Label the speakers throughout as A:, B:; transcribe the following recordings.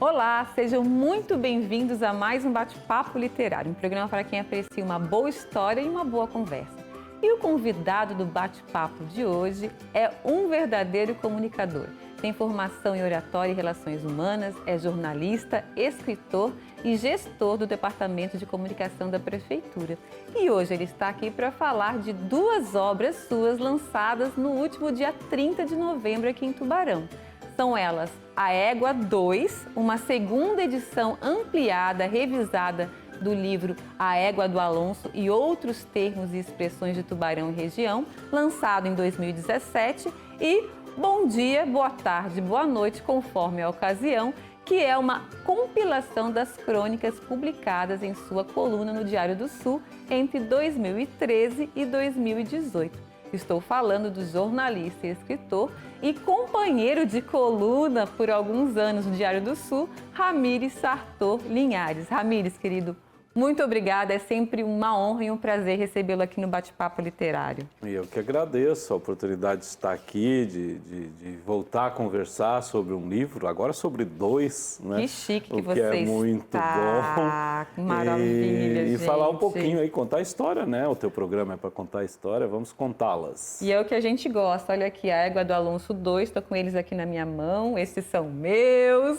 A: Olá, sejam muito bem-vindos a mais um Bate-Papo Literário, um programa para quem aprecia uma boa história e uma boa conversa. E o convidado do bate-papo de hoje é um verdadeiro comunicador. Tem formação em oratória e relações humanas, é jornalista, escritor e gestor do Departamento de Comunicação da Prefeitura. E hoje ele está aqui para falar de duas obras suas lançadas no último dia 30 de novembro aqui em Tubarão. São elas A Égua 2, uma segunda edição ampliada, revisada do livro A Égua do Alonso e outros termos e expressões de Tubarão e região, lançado em 2017, e Bom Dia, Boa Tarde, Boa Noite, conforme a ocasião, que é uma compilação das crônicas publicadas em sua coluna no Diário do Sul entre 2013 e 2018. Estou falando do jornalista e escritor e companheiro de coluna por alguns anos no Diário do Sul, Ramires Sartor Linhares. Ramires, querido, muito obrigada. É sempre uma honra e um prazer recebê-lo aqui no Bate-Papo Literário.
B: E eu que agradeço a oportunidade de estar aqui, de voltar a conversar sobre um livro, agora sobre dois, né?
A: Que chique que
B: o que
A: você
B: é muito
A: está.
B: bom.
A: Maravilha,
B: e
A: gente.
B: falar um pouquinho aí, contar a história, né? O teu programa é para contar a história, vamos contá-las.
A: E é o que a gente gosta. Olha aqui, A Égua do Alonso 2, estou com eles aqui na minha mão, esses são meus.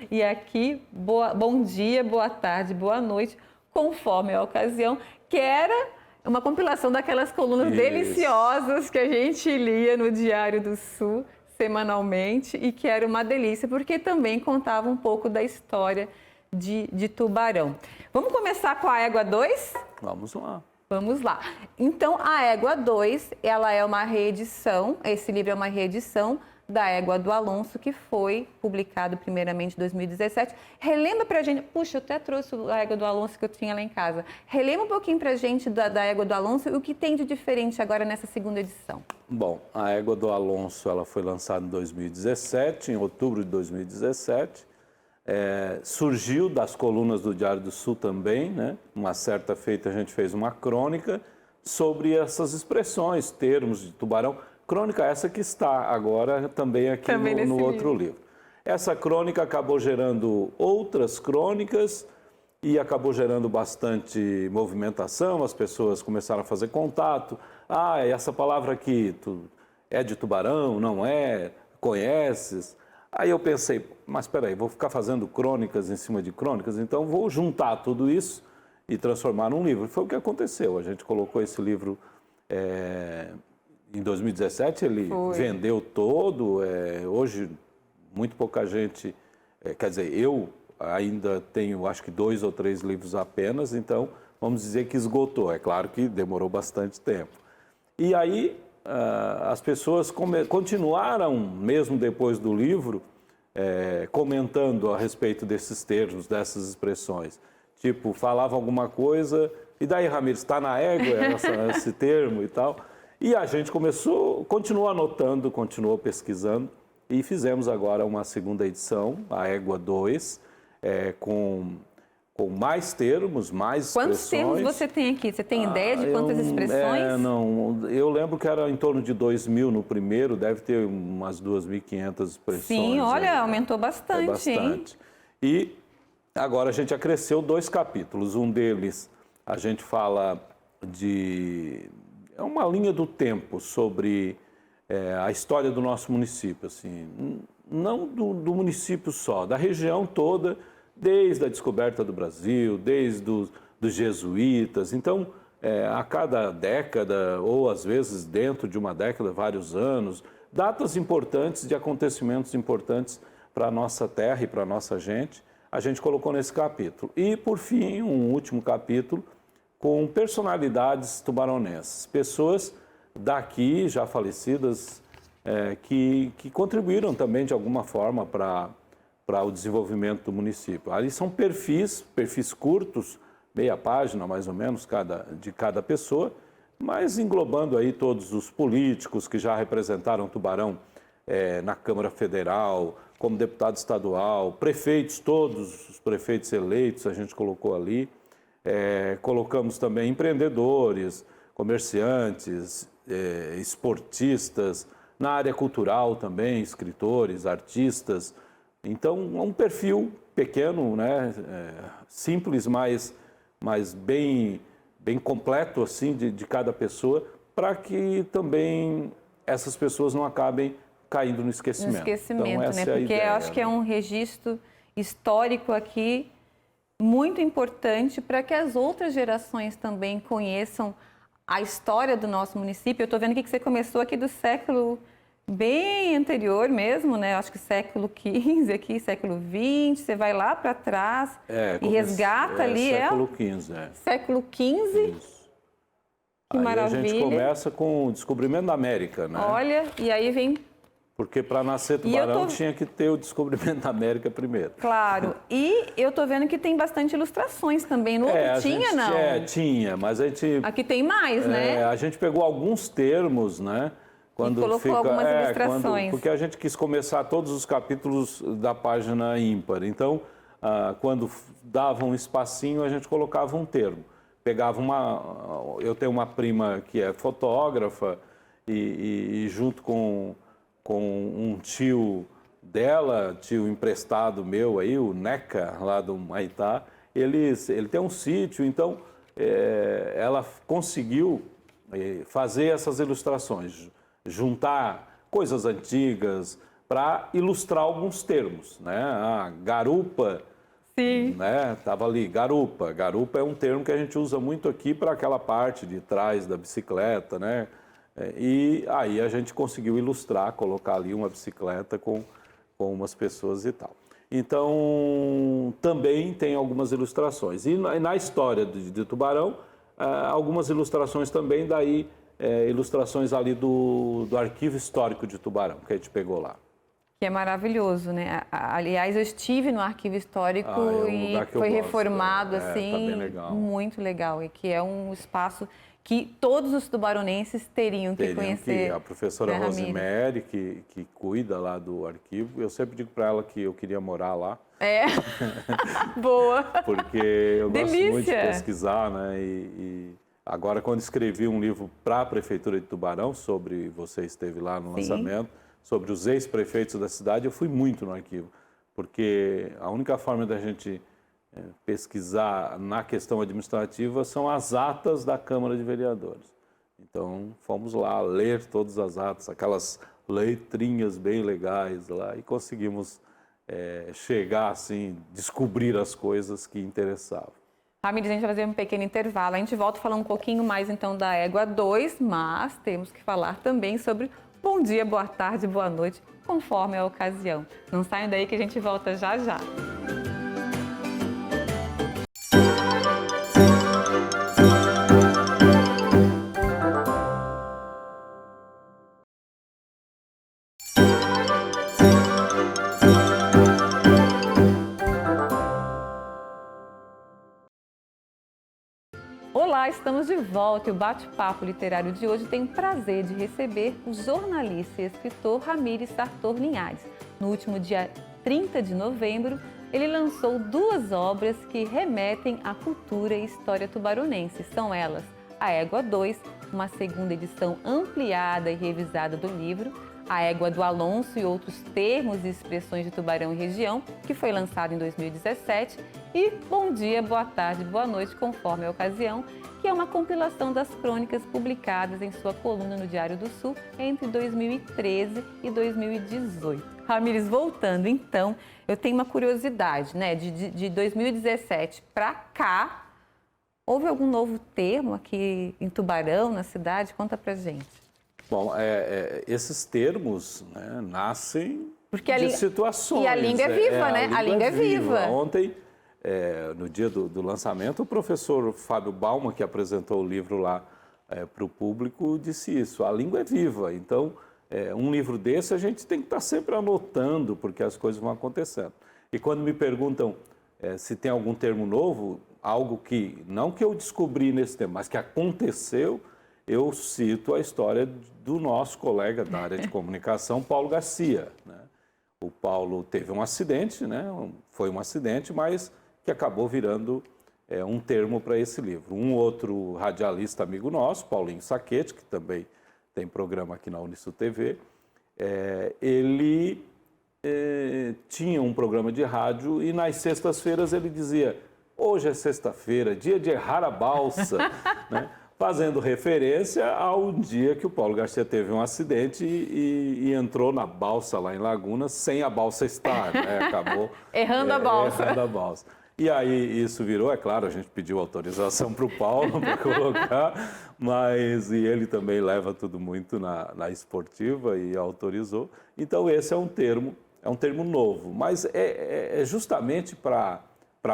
A: E aqui, bom dia, boa tarde, boa noite, conforme a ocasião, que era uma compilação daquelas colunas deliciosas que a gente lia no Diário do Sul semanalmente e que era uma delícia, porque também contava um pouco da história de Tubarão. Vamos começar com A Égua 2?
B: Vamos lá.
A: Vamos lá. Então, A Égua 2, ela é uma reedição, esse livro é uma reedição da Égua do Alonso, que foi publicado primeiramente em 2017. Relembra pra gente, puxa, eu até trouxe a Égua do Alonso que eu tinha lá em casa. Relembra um pouquinho pra gente da Égua do Alonso e o que tem de diferente agora nessa segunda edição.
B: Bom, A Égua do Alonso, ela foi lançada em 2017, em outubro de 2017. Surgiu das colunas do Diário do Sul também, né? Uma certa feita a gente fez uma crônica sobre essas expressões, termos de Tubarão. Crônica essa que está agora também aqui no outro livro. Essa crônica acabou gerando outras crônicas e acabou gerando bastante movimentação, as pessoas começaram a fazer contato. Ah, essa palavra aqui é de Tubarão, não é? Conheces? Aí eu pensei, mas espera aí, vou ficar fazendo crônicas em cima de crônicas, então vou juntar tudo isso e transformar num livro. Foi o que aconteceu, a gente colocou esse livro em 2017, ele vendeu todo, hoje muito pouca gente, quer dizer, eu ainda tenho acho que 2 ou 3 livros apenas, então vamos dizer que esgotou, é claro que demorou bastante tempo. E aí as pessoas continuaram, mesmo depois do livro, comentando a respeito desses termos, dessas expressões. Tipo, falava alguma coisa, e daí, Ramires, está na égua esse termo e tal. E a gente continuou anotando, continuou pesquisando, e fizemos agora uma segunda edição, A Égua 2, com mais termos, mais
A: Quantos
B: expressões.
A: termos você tem aqui? Você tem ideia de quantas expressões?
B: Não, eu lembro que era em torno de 2.000 no primeiro, deve ter umas 2.500 expressões.
A: Sim, olha, aumentou bastante,
B: bastante.
A: hein?
B: E agora a gente acresceu 2 capítulos. Um deles, a gente fala é uma linha do tempo sobre a história do nosso município, assim, não do município só, da região toda, desde a descoberta do Brasil, desde dos jesuítas. Então, a cada década, ou às vezes dentro de uma década, vários anos, datas importantes de acontecimentos importantes para a nossa terra e para a nossa gente, a gente colocou nesse capítulo. E, por fim, um último capítulo com personalidades tubaronenses, pessoas daqui, já falecidas, que contribuíram também de alguma forma para o desenvolvimento do município. Ali são perfis curtos, meia página mais ou menos de cada pessoa, mas englobando aí todos os políticos que já representaram Tubarão na Câmara Federal, como deputado estadual, prefeitos, todos os prefeitos eleitos a gente colocou ali. Colocamos também empreendedores, comerciantes, esportistas, na área cultural também, escritores, artistas. Então, é um perfil pequeno, né? Simples, mas bem completo assim de cada pessoa, para que também essas pessoas não acabem caindo no esquecimento.
A: No esquecimento,
B: então, essa
A: né?
B: é a
A: Porque
B: ideia,
A: eu acho que é um registro histórico aqui muito importante para que as outras gerações também conheçam a história do nosso município. Eu estou vendo aqui que você começou aqui do século bem anterior mesmo, né? Acho que século XV aqui, século XX, você vai lá para trás e resgata ali.
B: Século XV,
A: Século XV.
B: Isso.
A: Que
B: aí
A: maravilha.
B: a gente começa com o descobrimento da América, né?
A: Olha, e aí vem...
B: Porque para nascer tubarão tinha que ter o descobrimento da América primeiro.
A: Claro. E eu tô vendo que tem bastante ilustrações também. No outro tinha, não?
B: Tinha, mas a gente...
A: Aqui tem mais, né?
B: A gente pegou alguns termos, né?
A: Quando e colocou algumas ilustrações.
B: Porque a gente quis começar todos os capítulos da página ímpar. Então, quando dava um espacinho, a gente colocava um termo. Pegava eu tenho uma prima que é fotógrafa e junto com um tio dela, tio emprestado meu aí, o Neca, lá do Maitá, ele tem um sítio, então ela conseguiu fazer essas ilustrações, juntar coisas antigas para ilustrar alguns termos, né? A garupa,
A: sim,
B: né? Tava ali, garupa. Garupa é um termo que a gente usa muito aqui para aquela parte de trás da bicicleta, né? E aí a gente conseguiu ilustrar, colocar ali uma bicicleta com umas pessoas e tal. Então, também tem algumas ilustrações. E na história de Tubarão, algumas ilustrações também, daí ilustrações ali do Arquivo Histórico de Tubarão, que a gente pegou lá.
A: Que é maravilhoso, né? Aliás, eu estive no Arquivo Histórico e foi reformado, assim,
B: tá bem legal.
A: Muito legal. E que é um espaço que todos os tubaronenses teriam que conhecer.
B: A professora Rosemary, que cuida lá do arquivo, eu sempre digo para ela que eu queria morar lá.
A: Boa!
B: Porque eu gosto muito de pesquisar, né? E agora, quando escrevi um livro para a Prefeitura de Tubarão, você esteve lá no lançamento, sobre os ex-prefeitos da cidade, eu fui muito no arquivo, porque a única forma da gente pesquisar na questão administrativa são as atas da Câmara de Vereadores. Então, fomos lá ler todas as atas, aquelas letrinhas bem legais lá, e conseguimos chegar, assim, descobrir as coisas que interessavam.
A: Ramires, a gente vai fazer um pequeno intervalo. A gente volta a falar um pouquinho mais, então, da Égua 2, mas temos que falar também sobre bom dia, boa tarde, boa noite, conforme a ocasião. Não saiam daí que a gente volta já já. Olá, estamos de volta e o bate-papo literário de hoje tem o prazer de receber o jornalista e escritor Ramires Sartor Linhares. No último dia 30 de novembro, ele lançou 2 obras que remetem à cultura e história tubaronense. São elas A Égua 2, uma segunda edição ampliada e revisada do livro, A Égua do Alonso e outros termos e expressões de Tubarão e região, que foi lançado em 2017, e Bom Dia, Boa Tarde, Boa Noite, conforme a ocasião, que é uma compilação das crônicas publicadas em sua coluna no Diário do Sul entre 2013 e 2018. Ramires, voltando então, eu tenho uma curiosidade, né? De 2017 para cá, houve algum novo termo aqui em Tubarão, na cidade? Conta pra gente.
B: Bom, esses termos, né, nascem de situações.
A: E a língua é viva, né? A língua é viva.
B: Ontem, no dia do lançamento, o professor Fábio Balma, que apresentou o livro lá para o público, disse isso. A língua é viva. Então, um livro desse a gente tem que estar sempre anotando, porque as coisas vão acontecendo. E quando me perguntam se tem algum termo novo, algo que, não que eu descobri nesse tema, mas que aconteceu, eu cito a história do nosso colega da área de comunicação, Paulo Garcia, né? O Paulo teve um acidente, né? Foi um acidente, mas que acabou virando um termo para esse livro. Um outro radialista amigo nosso, Paulinho Saquete, que também tem programa aqui na Unisul TV, ele tinha um programa de rádio e nas sextas-feiras ele dizia: hoje é sexta-feira, dia de errar a balsa, né? Fazendo referência ao dia que o Paulo Garcia teve um acidente e entrou na balsa lá em Laguna sem a balsa estar, né? Acabou
A: errando a balsa.
B: Errando a balsa. E aí isso virou, é claro, a gente pediu autorização para o Paulo para colocar, mas e ele também leva tudo muito na esportiva e autorizou. Então esse é um termo novo, mas é justamente para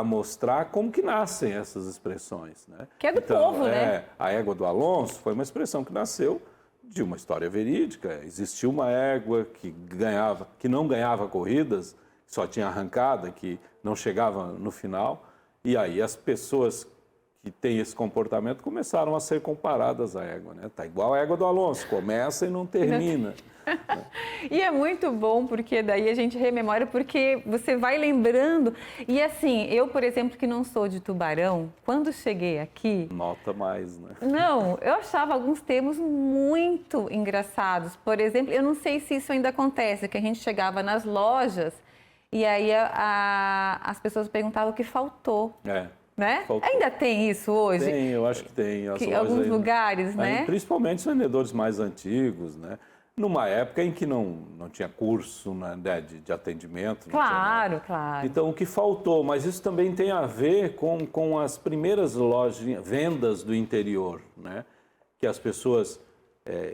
B: mostrar como que nascem essas expressões, né?
A: Que é do povo, né?
B: A égua do Alonso foi uma expressão que nasceu de uma história verídica. Existiu uma égua que não ganhava corridas, só tinha arrancada, que não chegava no final. E aí as pessoas que têm esse comportamento começaram a ser comparadas à égua, né? Tá igual a égua do Alonso, começa e não termina.
A: E é muito bom, porque daí a gente rememora, porque você vai lembrando. E assim, eu, por exemplo, que não sou de Tubarão, quando cheguei aqui...
B: Nota mais, né?
A: Não, eu achava alguns termos muito engraçados. Por exemplo, eu não sei se isso ainda acontece, que a gente chegava nas lojas e aí as pessoas perguntavam o que faltou. Né?
B: Faltou.
A: Ainda tem isso hoje?
B: Tem, eu acho que tem.
A: Alguns lugares, né?
B: Principalmente os vendedores mais antigos, né? Numa época em que não tinha curso, né, de atendimento.
A: Claro, claro.
B: Então, o que faltou, mas isso também tem a ver com as primeiras vendas do interior, né? Que as pessoas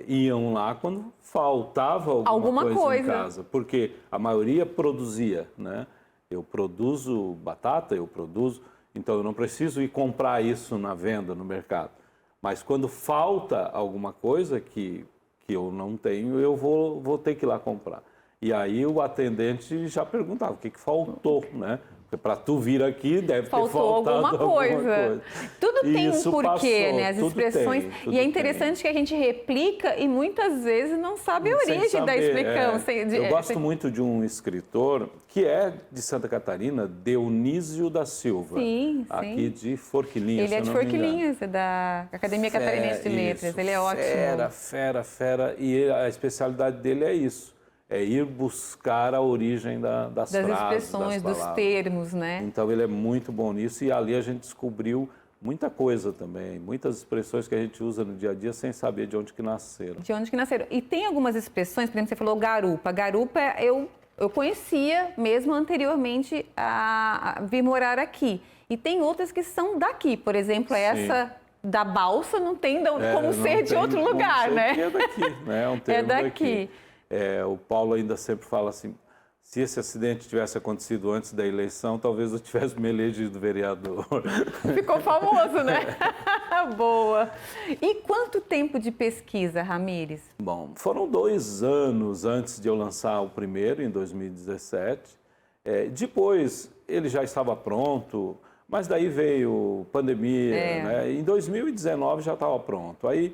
B: iam lá quando faltava alguma coisa em casa. Porque a maioria produzia, né? Eu produzo batata, então eu não preciso ir comprar isso na venda, no mercado. Mas quando falta alguma coisa que eu não tenho, eu vou ter que ir lá comprar. E aí o atendente já perguntava o que faltou, né? Porque para tu vir aqui deve ter faltado alguma coisa.
A: Tudo tem um porquê, né? As expressões. E é interessante que a gente replica e muitas vezes não sabe a origem da explicação.
B: Eu gosto muito de um escritor que é de Santa Catarina, Dionísio da Silva.
A: Sim,
B: aqui de Forquilinhas.
A: Ele é de Forquilinhas, é da Academia Catarinense de Letras. Ele é ótimo.
B: Fera. E a especialidade dele é isso. É ir buscar a origem das frases,
A: expressões, dos termos, né?
B: Então, ele é muito bom nisso e ali a gente descobriu muita coisa também, muitas expressões que a gente usa no dia a dia sem saber de onde que nasceram.
A: De onde que nasceram. E tem algumas expressões, por exemplo, você falou garupa. Garupa eu conhecia mesmo anteriormente a vir morar aqui. E tem outras que são daqui, por exemplo, essa... da balsa não tem como ser de outro lugar, né?
B: É daqui, né? É um termo daqui. O Paulo ainda sempre fala assim, se esse acidente tivesse acontecido antes da eleição, talvez eu tivesse me elegido vereador.
A: Ficou famoso, né? Boa. E quanto tempo de pesquisa, Ramires?
B: Bom, foram 2 anos antes de eu lançar o primeiro, em 2017. Depois, ele já estava pronto, mas daí veio pandemia, né? Em 2019 já estava pronto. Aí...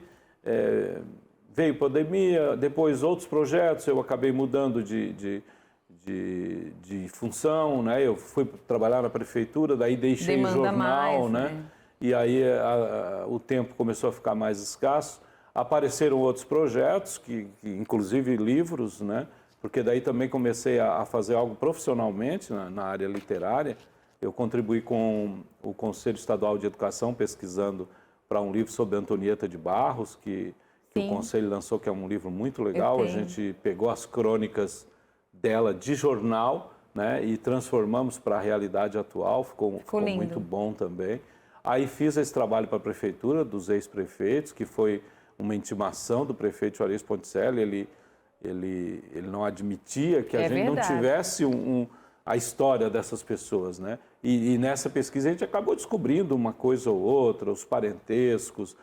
B: veio pandemia, depois outros projetos, eu acabei mudando de função, né? Eu fui trabalhar na prefeitura, daí deixei o jornal, né? E aí o tempo começou a ficar mais escasso. Apareceram outros projetos, que inclusive livros, né? Porque daí também comecei a fazer algo profissionalmente na área literária. Eu contribuí com o Conselho Estadual de Educação, pesquisando para um livro sobre Antonieta de Barros, que o Conselho lançou, que é um livro muito legal. A gente pegou as crônicas dela de jornal, né, e transformamos para a realidade atual, ficou muito bom também. Aí fiz esse trabalho para a prefeitura, dos ex-prefeitos, que foi uma intimação do prefeito Juarez Ponticelli. Ele não admitia que a gente não tivesse a história dessas pessoas, né? E nessa pesquisa a gente acabou descobrindo uma coisa ou outra, os parentescos.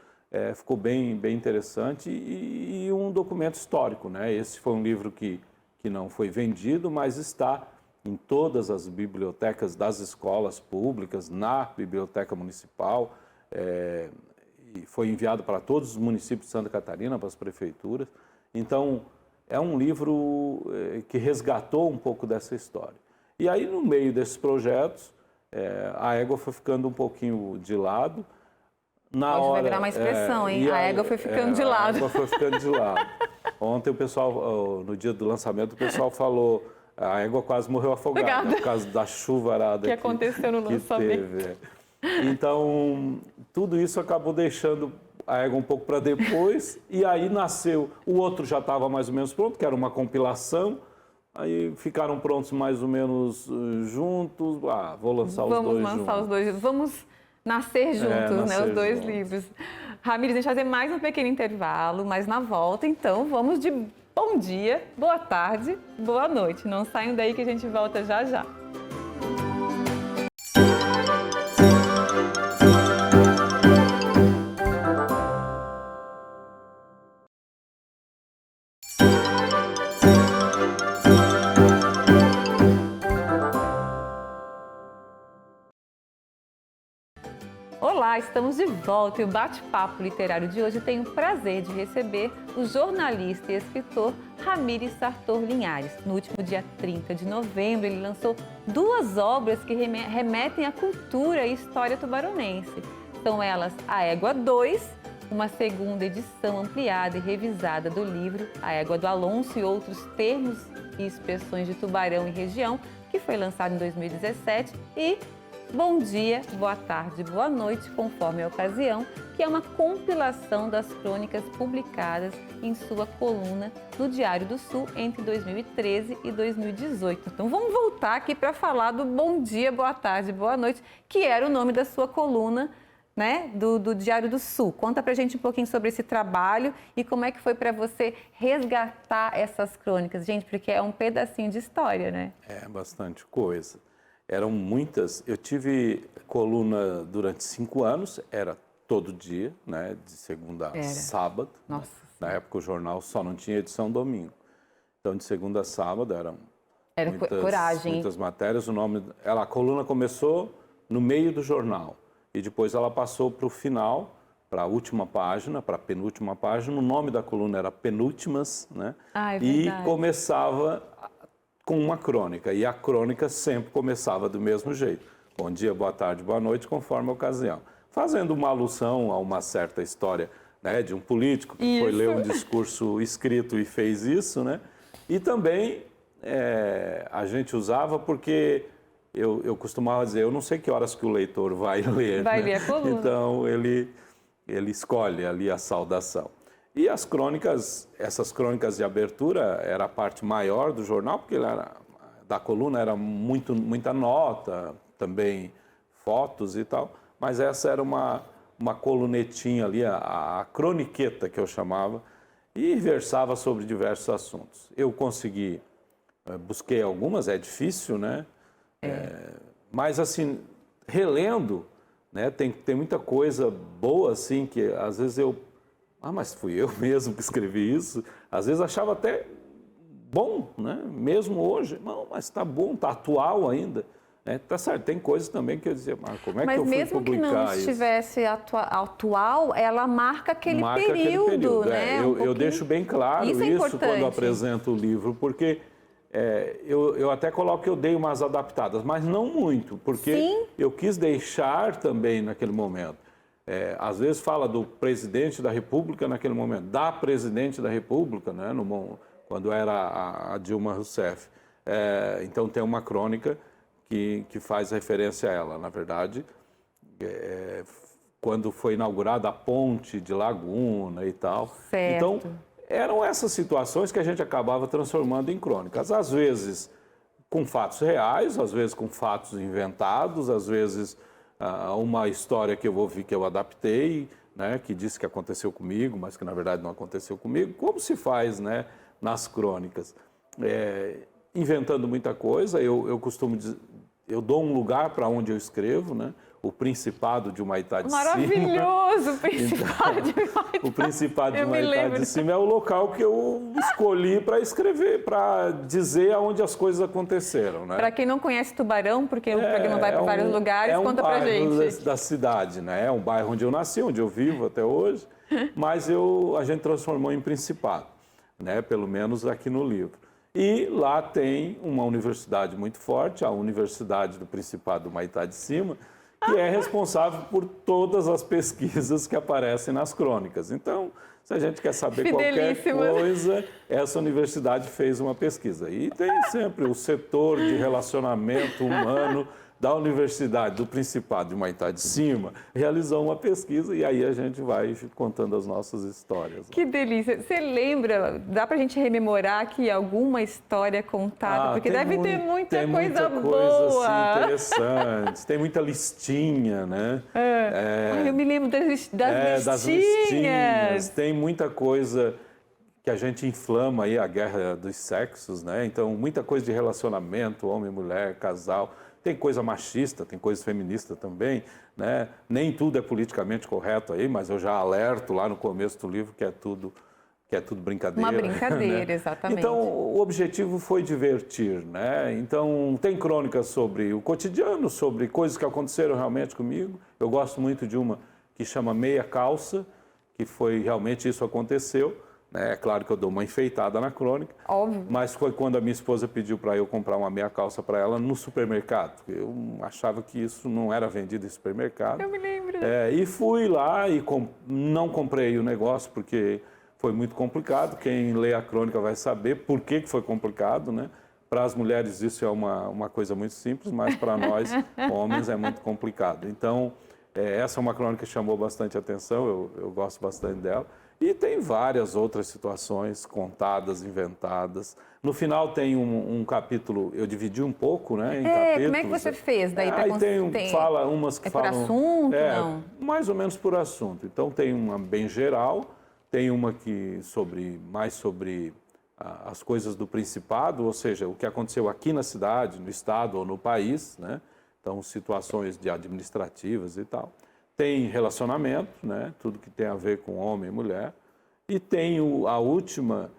B: Ficou bem interessante e um documento histórico, né? Esse foi um livro que não foi vendido, mas está em todas as bibliotecas das escolas públicas, na biblioteca municipal, e foi enviado para todos os municípios de Santa Catarina, para as prefeituras. Então, é um livro que resgatou um pouco dessa história. E aí, no meio desses projetos, a égua foi ficando um pouquinho de lado.
A: Vai virar uma expressão, hein? A égua foi ficando de lado.
B: A égua foi ficando de lado. Ontem o pessoal, no dia do lançamento, o pessoal falou, A égua quase morreu afogada por causa da chuvarada
A: que aconteceu no lançamento.
B: Teve. Então, tudo isso acabou deixando a égua um pouco para depois, e aí nasceu, o outro já estava mais ou menos pronto, que era uma compilação, aí ficaram prontos mais ou menos juntos, vou lançar os dois juntos.
A: Vamos lançar os dois, vamos nascer juntos, né, os dois livros. Ramires, deixa eu fazer mais um pequeno intervalo, mas na volta, então, vamos de bom dia, boa tarde, boa noite. Não saiam daí que a gente volta já já. Olá, estamos de volta e o bate-papo literário de hoje tem o prazer de receber o jornalista e escritor Ramires Sartor Linhares. No último dia 30 de novembro, ele lançou 2 obras que remetem à cultura e história tubaronense. São elas A Égua 2, uma segunda edição ampliada e revisada do livro A Égua do Alonso e Outros Termos e Expressões de Tubarão e Região, que foi lançado em 2017, e Bom Dia, Boa Tarde, Boa Noite, conforme a ocasião, que é uma compilação das crônicas publicadas em sua coluna no Diário do Sul entre 2013 e 2018. Então vamos voltar aqui para falar do Bom Dia, Boa Tarde, Boa Noite, que era o nome da sua coluna, né, do Diário do Sul. Conta pra gente um pouquinho sobre esse trabalho e como é que foi para você resgatar essas crônicas, gente, porque é um pedacinho de história, né?
B: É bastante coisa. Eram muitas. Eu tive coluna durante 5 anos, era todo dia, né, de segunda a sábado.
A: Nossa.
B: Na época o jornal só não tinha edição domingo. Então de segunda a sábado eram muitas matérias. A coluna começou no meio do jornal e depois ela passou para o final, para a última página, para a penúltima página. O nome da coluna era Penúltimas, né? E começava com uma crônica, e a crônica sempre começava do mesmo jeito. Bom dia, boa tarde, boa noite, conforme a ocasião. Fazendo uma alusão a uma certa história, né, de um político que foi ler um discurso escrito e fez isso, né? E também a gente usava porque eu costumava dizer, eu não sei que horas que o leitor vai ler.
A: Vai
B: né?
A: ler a coluna.
B: Então, ele escolhe ali a saudação. E as crônicas, essas crônicas de abertura era a parte maior do jornal, porque da coluna era muita nota, também fotos e tal, mas essa era uma colunetinha ali, a croniqueta que eu chamava, e versava sobre diversos assuntos. Eu consegui, busquei algumas, é difícil, né? Mas assim, relendo, né, tem muita coisa boa assim, que às vezes mas fui eu mesmo que escrevi isso. Às vezes achava até bom, né? Mesmo hoje. Não, mas está bom, está atual ainda. Tá certo, tem coisas também que eu dizia, mas como é que eu fui publicar isso?
A: Mas mesmo que não estivesse atual, ela marca aquele período, né?
B: Eu deixo bem claro isso quando apresento o livro, porque eu até coloco que eu dei umas adaptadas, mas não muito, porque eu quis deixar também naquele momento. Às vezes fala do presidente da República naquele momento, da presidente da República, né, quando era a Dilma Rousseff. Então tem uma crônica que faz referência a ela. Na verdade, quando foi inaugurada a ponte de Laguna e tal.
A: Certo.
B: Então, eram essas situações que a gente acabava transformando em crônicas. Às vezes com fatos reais, às vezes com fatos inventados, às vezes uma história que eu ouvi, que eu adaptei, né, que disse que aconteceu comigo, mas que na verdade não aconteceu comigo, como se faz, né, nas crônicas. Inventando muita coisa, eu costumo dizer, eu dou um lugar para onde eu escrevo, né, o Principado de Humaitá de Cima.
A: Maravilhoso, o Principado de Humaitá.
B: O Principado de Humaitá de Cima é o local que eu escolhi para escrever, para dizer aonde as coisas aconteceram, né?
A: Para quem não conhece Tubarão, porque o programa vai para vários lugares, conta pra gente.
B: É um bairro da cidade, né? É um bairro onde eu nasci, onde eu vivo até hoje, mas a gente transformou em Principado, né? Pelo menos aqui no livro. E lá tem uma universidade muito forte, a Universidade do Principado do Humaitá de Cima, que é responsável por todas as pesquisas que aparecem nas crônicas. Então, Se a gente quer saber qualquer coisa, essa universidade fez uma pesquisa. E tem sempre o setor de relacionamento humano da Universidade do Principado de Humaitá de Cima, realizou uma pesquisa e aí a gente vai contando as nossas histórias.
A: Que delícia! Você lembra, dá pra gente rememorar aqui alguma história contada? Porque deve ter muita coisa boa.
B: Assim, interessante, tem muita listinha, né?
A: Eu me lembro das listinhas.
B: Tem muita coisa que a gente inflama aí, a guerra dos sexos, né? Então, muita coisa de relacionamento, homem, mulher, casal. Tem coisa machista, tem coisa feminista também, né? Nem tudo é politicamente correto aí, mas eu já alerto lá no começo do livro que é tudo brincadeira.
A: Uma brincadeira, né? Exatamente.
B: Então, o objetivo foi divertir, né? Então, tem crônicas sobre o cotidiano, sobre coisas que aconteceram realmente comigo. Eu gosto muito de uma que chama Meia Calça, que foi realmente isso aconteceu. É claro que eu dou uma enfeitada na crônica,
A: óbvio,
B: mas foi quando a minha esposa pediu para eu comprar uma meia calça para ela no supermercado. Eu achava que isso não era vendido em supermercado.
A: Eu me lembro.
B: E fui lá e não comprei o negócio porque foi muito complicado. Quem lê a crônica vai saber por que foi complicado, né? Para as mulheres isso é uma coisa muito simples, mas para nós, homens, é muito complicado. Então, essa é uma crônica que chamou bastante atenção, eu gosto bastante dela. E tem várias outras situações contadas, inventadas. No final tem um capítulo, eu dividi um pouco, né, em capítulos.
A: Como é que você fez daí para
B: fala umas que falam...
A: por assunto, não?
B: Mais ou menos por assunto. Então tem uma bem geral, tem uma que mais sobre as coisas do Principado, ou seja, o que aconteceu aqui na cidade, no estado ou no país, né? Então situações administrativas e tal. Tem relacionamento, né? Tudo que tem a ver com homem e mulher. E tem a última,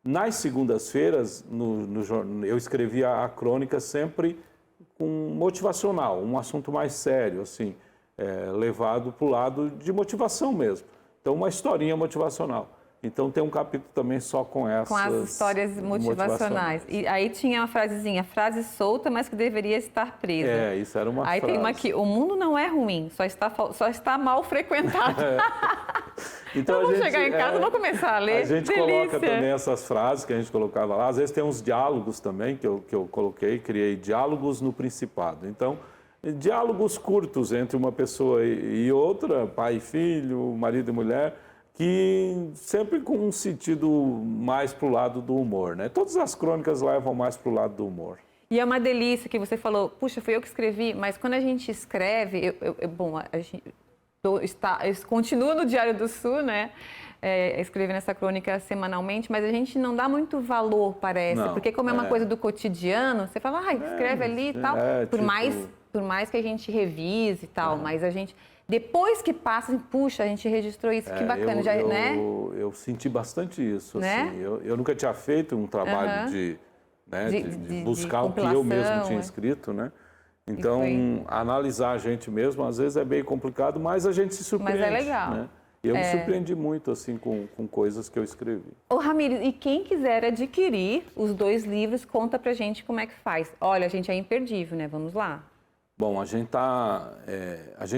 B: nas segundas-feiras, eu escrevi a crônica sempre com motivacional, um assunto mais sério, assim, levado para o lado de motivação mesmo. Então, uma historinha motivacional. Então, tem um capítulo também só com essas...
A: Com as histórias motivacionais. E aí tinha uma frasezinha, frase solta, mas que deveria estar presa.
B: Isso era uma frase.
A: Aí tem uma aqui, o mundo não é ruim, só está mal frequentado. Então, eu vou chegar em casa e vou começar a ler.
B: A gente coloca também essas frases que a gente colocava lá. Às vezes tem uns diálogos também que eu coloquei, criei diálogos no Principado. Então, diálogos curtos entre uma pessoa e outra, pai e filho, marido e mulher, que sempre com um sentido mais para o lado do humor, né? Todas as crônicas levam mais para o lado do humor.
A: E é uma delícia que você falou, puxa, fui eu que escrevi, mas quando a gente escreve, eu continuo no Diário do Sul, né? Escrevendo essa crônica semanalmente, mas a gente não dá muito valor, parece, porque como é uma coisa do cotidiano, você fala, escreve ali e tal, por mais que a gente revise e tal, mas a gente... Depois que passa, puxa, a gente registrou isso, que bacana, né?
B: Eu senti bastante isso,
A: né?
B: Assim. Eu nunca tinha feito um trabalho de buscar o que eu mesmo tinha escrito, né? Então, analisar a gente mesmo, às vezes é bem complicado, mas a gente se surpreende.
A: Mas é legal.
B: Né? Eu me surpreendi muito, assim, com coisas que eu escrevi.
A: Ô, Ramires, e quem quiser adquirir os 2 livros, conta pra gente como é que faz. Olha, a gente é imperdível, né? Vamos lá.
B: Bom, a gente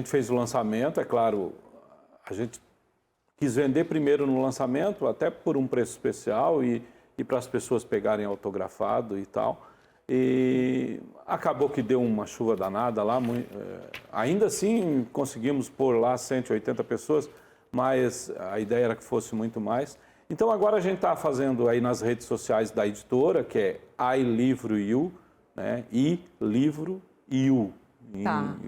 B: fez o lançamento, é claro, a gente quis vender primeiro no lançamento, até por um preço especial e para as pessoas pegarem autografado e tal. E acabou que deu uma chuva danada lá, ainda assim conseguimos pôr lá 180 pessoas, mas a ideia era que fosse muito mais. Então agora a gente está fazendo aí nas redes sociais da editora, que é iLivro.you, né? iLivro.you.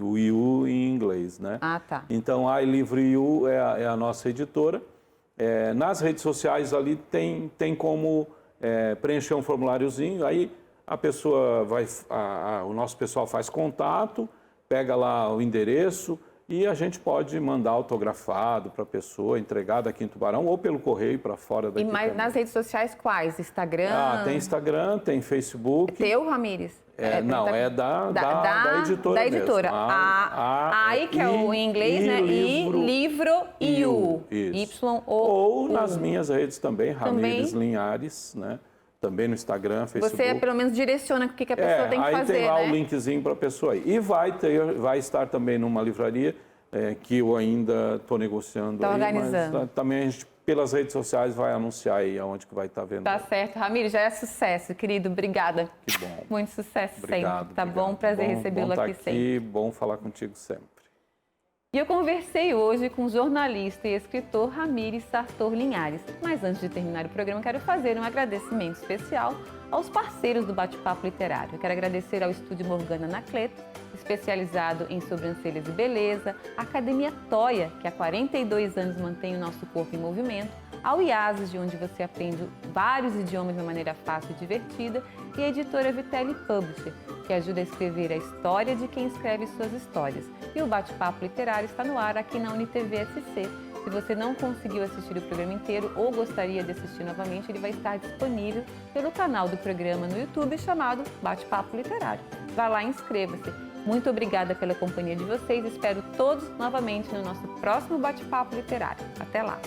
B: O IU em inglês, né?
A: Tá.
B: Então, a iLivro.you é a nossa editora. Nas redes sociais ali tem como preencher um formuláriozinho, aí a pessoa o nosso pessoal faz contato, pega lá o endereço e a gente pode mandar autografado para a pessoa, entregado aqui em Tubarão ou pelo correio para fora daqui.
A: Mas nas redes sociais quais? Instagram?
B: Tem Instagram, tem Facebook.
A: Teu, Ramires?
B: Não, é da editora.
A: Da editora.
B: Mesmo.
A: Aí que é o em inglês, né? iLivro.you. Y-O.
B: Ou nas minhas redes também, Ramires Linhares, né? Também no Instagram, Facebook.
A: Você pelo menos direciona o que a pessoa tem que fazer, né?
B: Aí tem lá o linkzinho para a pessoa ir. E vai estar também numa livraria que eu ainda estou negociando.
A: Está organizando.
B: Mas também a gente pelas redes sociais vai anunciar aí aonde que vai estar vendo.
A: Tá certo, Ramiro, já é sucesso, querido. Obrigada.
B: Que bom.
A: Muito sucesso
B: Obrigado,
A: sempre. Tá
B: obrigado.
A: bom? Prazer
B: Bom
A: recebê-lo
B: estar
A: aqui sempre.
B: Bom falar contigo sempre.
A: E eu conversei hoje com o jornalista e escritor Ramires Sartor Linhares. Mas antes de terminar o programa, quero fazer um agradecimento especial aos parceiros do Bate-Papo Literário. Eu quero agradecer ao Estúdio Morgana Anacleto, especializado em sobrancelhas e beleza, a Academia Toia, que há 42 anos mantém o nosso corpo em movimento, ao IASES, de onde você aprende vários idiomas de maneira fácil e divertida, e a editora Vitelli Publisher, que ajuda a escrever a história de quem escreve suas histórias. E o Bate-Papo Literário está no ar aqui na UniTV SC. Se você não conseguiu assistir o programa inteiro ou gostaria de assistir novamente, ele vai estar disponível pelo canal do programa no YouTube chamado Bate-Papo Literário. Vá lá e inscreva-se. Muito obrigada pela companhia de vocês. Espero todos novamente no nosso próximo Bate-Papo Literário. Até lá!